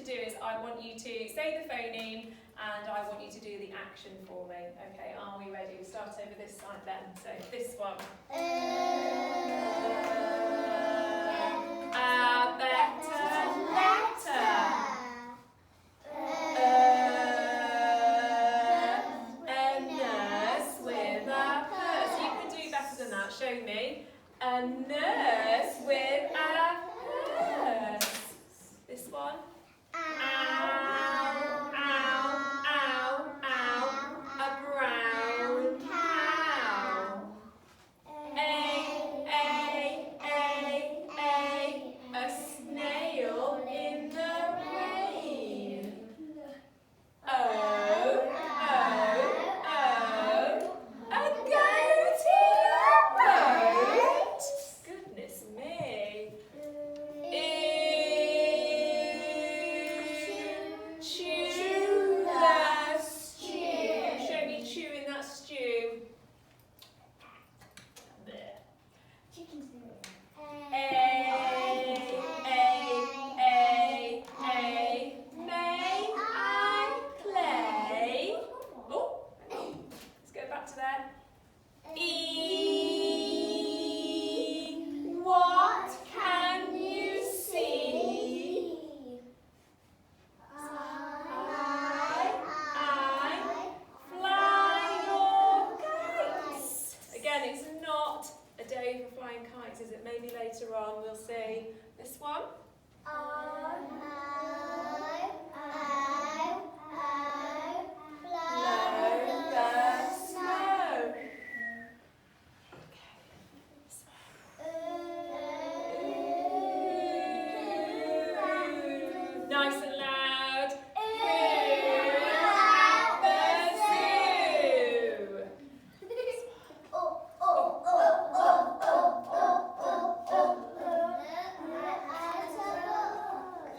to do is I want you to say the phoneme and I want you to do the action for me. Okay, are we ready? We'll start over this side then. So this one. A better letter. A nurse with a purse. You can do better than that. Show me. A nurse with a purse. This one. Ow, ow, ow, ow. A brown cow. A snail in the rain. Oh, a goat in a boat. Goodness me. Chew the stew. Show me chewing that stew. May I play? Oh, let's go back to that. What can you see? Fly your kites. Again, it's not a day for flying kites, is it? Maybe later on we'll see. This one. Nice and loud. At the zoo.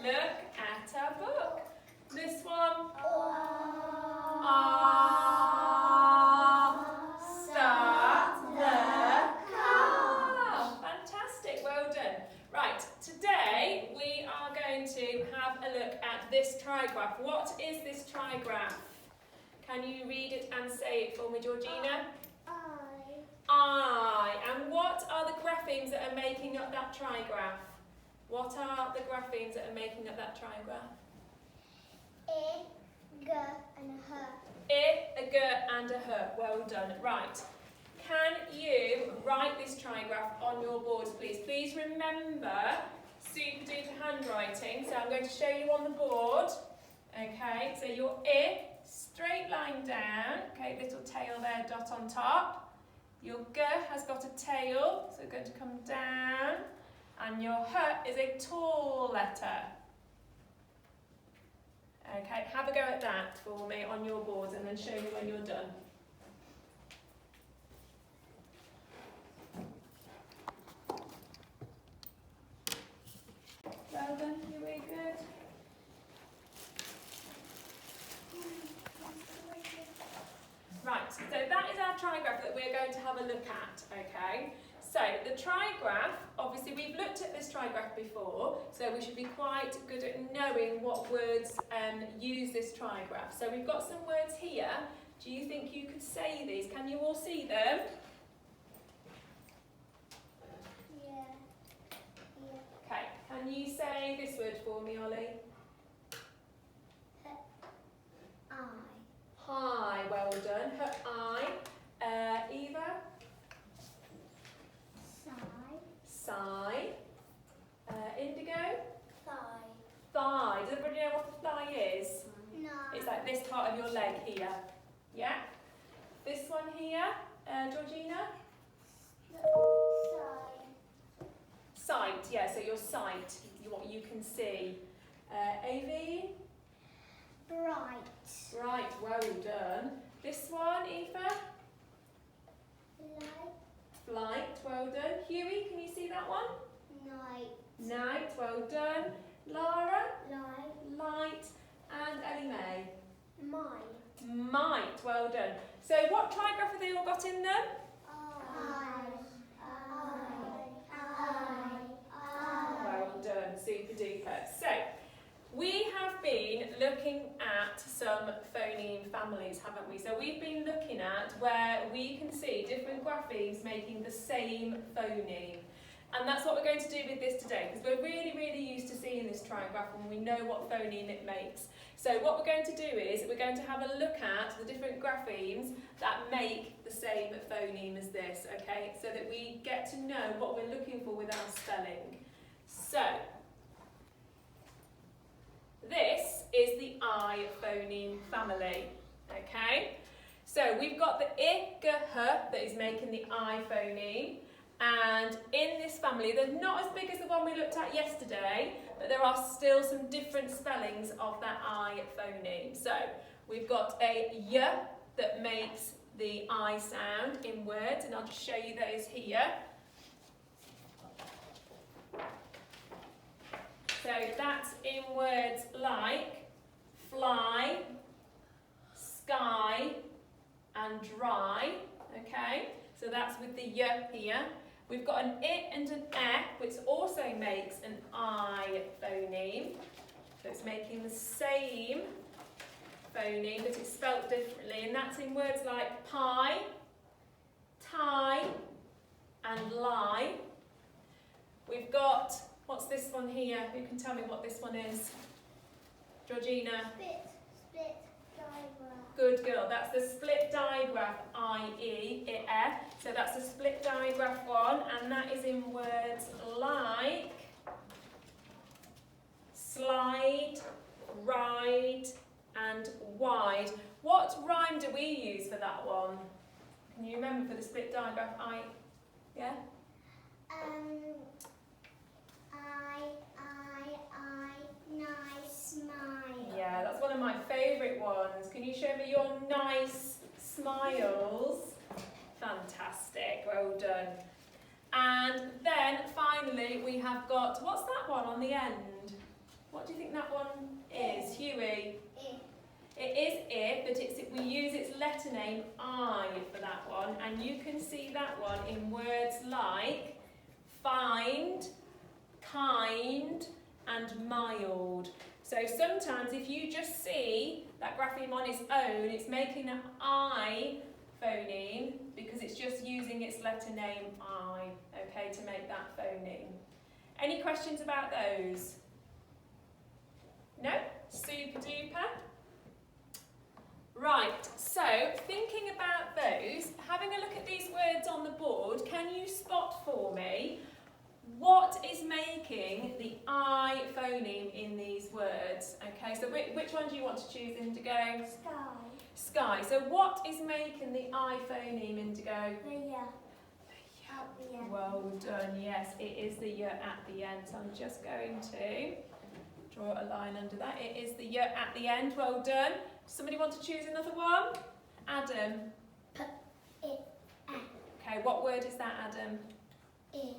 Look at a book. This one. Start the car. Fantastic, well done. Right, today we are going to have a look at this trigraph. What is this trigraph? Can you read it and say it for me, Georgina? I. And what are the graphemes that are making up that trigraph? What are the graphemes that are making up that trigraph? I, G, and a H. I, a G, and a H. Well done. Right. Can you write this trigraph on your boards, please? Please remember super duper handwriting. So I'm going to show you on the board. Okay, so your I, straight line down. Okay, little tail there, dot on top. Your G has got a tail, so going to come down. And your H is a tall letter. Okay, have a go at that for me on your boards and then show me when you're done. Well done, you very good. Right, so that is our trigraph that we're going to have a look at, okay? So the trigraph, obviously we've looked at this trigraph before, so we should be quite good at knowing what words use this trigraph. So we've got some words here. Do you think you could say these? Can you all see them? Yeah. Okay, can you say this word for me, Ollie? Hi, well done. I. Eva? Sigh. Indigo? Thigh. Does everybody know what a thigh is? No. It's like this part of your leg here. Yeah? This one here, Georgina? Sight, yeah, so your sight, what you can see. Avi? Bright. Right, well done. This one, Eva? Flight, well done. Huey, can you see that one? Night, well done. Lara? Light. And Ellie May? Might, well done. So what trigraph have they all got in them? Well done, super duper. So we have families, haven't we? So we've been looking at where we can see different graphemes making the same phoneme. And that's what we're going to do with this today, because we're really used to seeing this trigraph and we know what phoneme it makes. So what we're going to do is we're going to have a look at the different graphemes that make the same phoneme as this, okay? So that we get to know what we're looking for with our spelling. So, this is the I phoneme family, okay? So we've got the I, G, H that is making the I phoneme. And in this family, they're not as big as the one we looked at yesterday, but there are still some different spellings of that I phoneme. So we've got a Y that makes the I sound in words, and I'll just show you those here. So that's in words like fly, sky, and dry, okay? So that's with the Y here. We've got an I and an E, which also makes an I phoneme. So it's making the same phoneme, but it's spelt differently, and that's in words like pie, tie, and lie. We've got, what's this one here? Who can tell me what this one is? Georgina? Split diagraph. Good girl. That's the split digraph, I-E, I-E. So that's the split digraph one, and that is in words like slide, ride, and wide. What rhyme do we use for that one? Can you remember for the split digraph, yeah? Nice smile. Yeah, that's one of my favourite ones. Can you show me your nice smiles? Fantastic, well done. And then finally we have got, what's that one on the end? What do you think that one is, Huey? It is I, but we use its letter name I for that one, and you can see that one in words like find, kind, and mild. So sometimes if you just see that grapheme on its own, it's making an I phoneme because it's just using its letter name I, okay, to make that phoneme. Any questions about those? No? Super duper. Right, so thinking about those, having a look at these words on the board, can you spot for me what is making the I phoneme in these words? Okay, so which one do you want to choose, Indigo? Sky. Sky. So what is making the I phoneme, Indigo? The Y. At the end. Well done, yes, it is the Y at the end. So I'm just going to draw a line under that. It is the Y at the end, well done. Somebody want to choose another one? Adam. Okay, what word is that, Adam? In.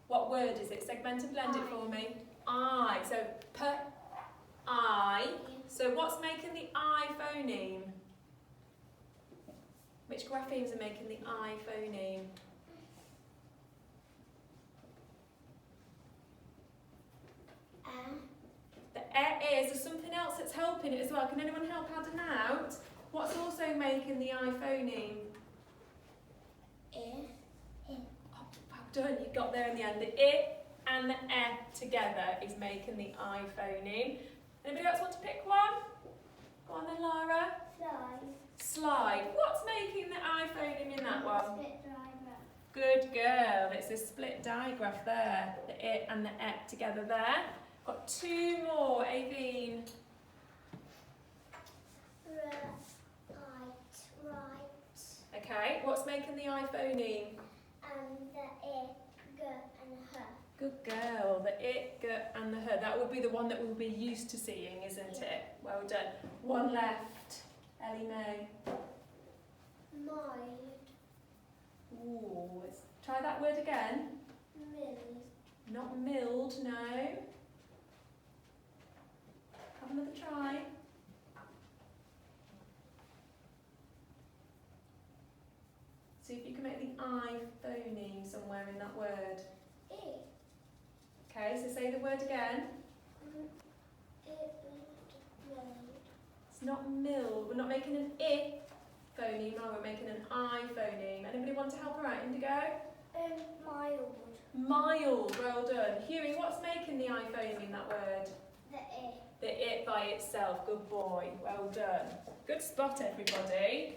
What word is it? Segment and blend it for me. I. So P, I. So what's making the I phoneme? Which graphemes are making the I phoneme? The E is. There's something else that's helping it as well. Can anyone help Adam out? What's also making the I phoneme? Done, you got there in the end. The I and the E together is making the I phoneme. Anybody else want to pick one? Go on then, Lara. Slide. Slide. What's making the I phoneme in that one? Split diagraph. Good girl. It's a split digraph there. The I and the E together there. Got two more, Aveen. Right. Okay, what's making the I phoneme? The I, G, and H. Good girl, the I, G, and the H. That would be the one that we'll be used to seeing, isn't it? Well done. One left. Ellie Mae. Mild. Ooh, let's try that word again. Mild. Not milled, no. Have another try. See if you can make the I phoneme somewhere in that word. I. Okay, so say the word again. It's not mill. We're not making an I phoneme, are we? We're making an I phoneme. Anybody want to help her out, Indigo? Mild. Mild, well done. Huey, what's making the I phoneme in that word? The I. The it by itself, good boy, well done. Good spot, everybody.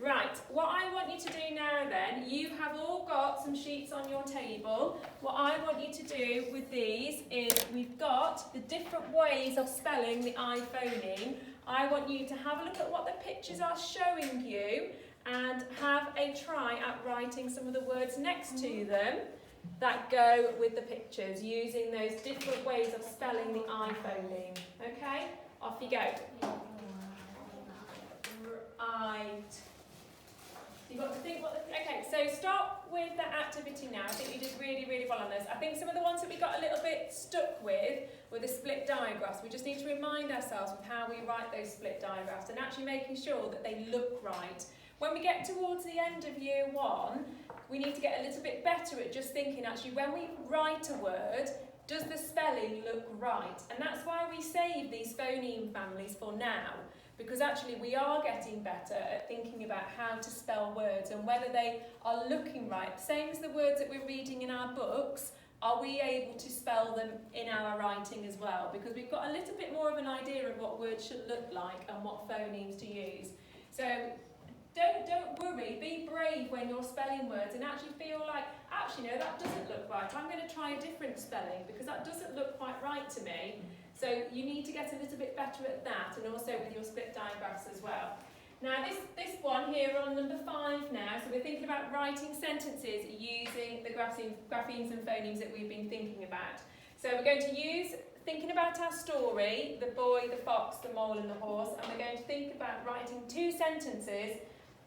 Right, what I want you to do now then, you have all got some sheets on your table. What I want you to do with these is we've got the different ways of spelling the I phoneme. I want you to have a look at what the pictures are showing you and have a try at writing some of the words next to them that go with the pictures using those different ways of spelling the I phoneme. Okay, off you go. Right. You've got to think what the, okay, so start with that activity now. I think you did really, really well on this. I think some of the ones that we got a little bit stuck with were the split diagraphs. We just need to remind ourselves of how we write those split diagraphs and actually making sure that they look right. When we get towards the end of year one, we need to get a little bit better at just thinking, actually, when we write a word, does the spelling look right? And that's why we save these phoneme families for now, because actually we are getting better at thinking about how to spell words and whether they are looking right. Same as the words that we're reading in our books, are we able to spell them in our writing as well? Because we've got a little bit more of an idea of what words should look like and what phonemes to use. So don't worry, be brave when you're spelling words and actually feel like, actually no, that doesn't look right. I'm going to try a different spelling because that doesn't look quite right to me. So you need to get a little bit better at that and also with your split diagraphs as well. Now this one here on number 5 now, so we're thinking about writing sentences using the graphemes and phonemes that we've been thinking about. So we're going to use, thinking about our story, the boy, the fox, the mole and the horse, and we're going to think about writing 2 sentences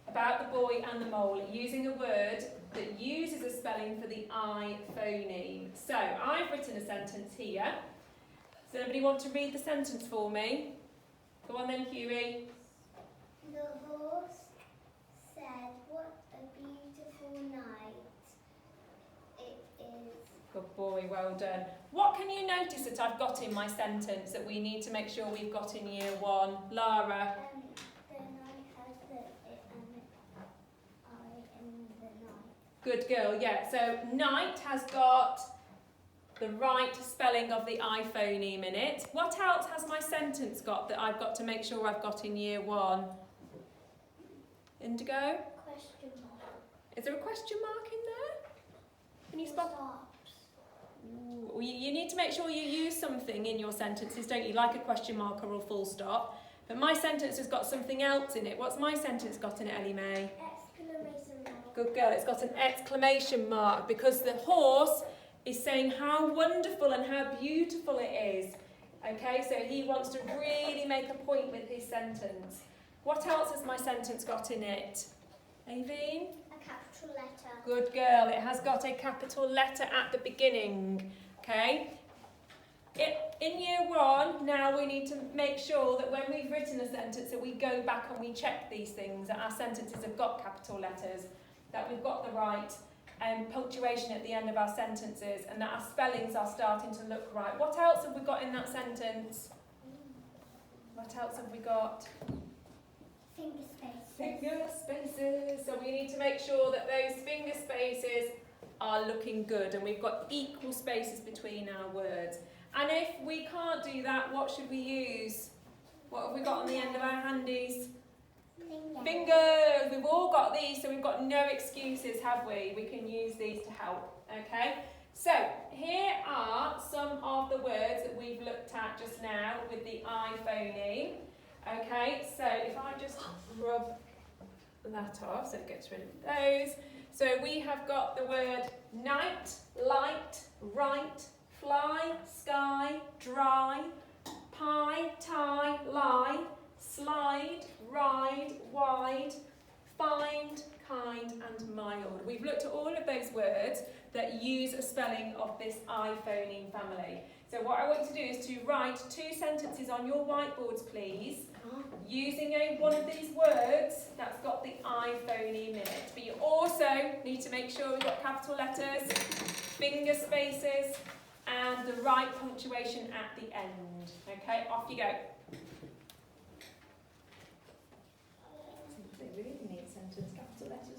about the boy and the mole using a word that uses a spelling for the I phoneme. So I've written a sentence here. Does anybody want to read the sentence for me? Go on then, Huey. The horse said, "What a beautiful night it is." Good boy, well done. What can you notice that I've got in my sentence that we need to make sure we've got in year 1? Lara? The night has the it and the I in the night. Good girl, yeah. So night has got the right spelling of the I phoneme in it. What else has my sentence got that I've got to make sure I've got in year 1? Indigo? Question mark. Is there a question mark in there? Can you spot? Ooh, you need to make sure you use something in your sentences, don't you? Like a question mark or a full stop. But my sentence has got something else in it. What's my sentence got in it, Ellie Mae? Exclamation mark. Good girl, it's got an exclamation mark because the horse is saying how wonderful and how beautiful it is. Okay, so he wants to really make a point with his sentence. What else has my sentence got in it? Aveen? A capital letter. Good girl, it has got a capital letter at the beginning. Okay? In year 1, now we need to make sure that when we've written a sentence that we go back and we check these things, that our sentences have got capital letters, that we've got the right punctuation at the end of our sentences, and that our spellings are starting to look right. What else have we got in that sentence? What else have we got? Finger spaces. Finger spaces. So we need to make sure that those finger spaces are looking good and we've got equal spaces between our words. And if we can't do that, what should we use? What have we got on the end of our handies? Fingers. We've all got these, so we've got no excuses, have we? We can use these to help, okay? So, here are some of the words that we've looked at just now with the I phoneme. Okay, so if I just rub that off, so it gets rid of those. So we have got the word night, light, right, fly, sky, dry, pie, tie, lie, slide, ride, wide, find, kind and mild. We've looked at all of those words that use a spelling of this I phoneme family. So what I want you to do is to write 2 sentences on your whiteboards, please, using one of these words that's got the I phoneme in it. But you also need to make sure we've got capital letters, finger spaces, and the right punctuation at the end. Okay, off you go. letter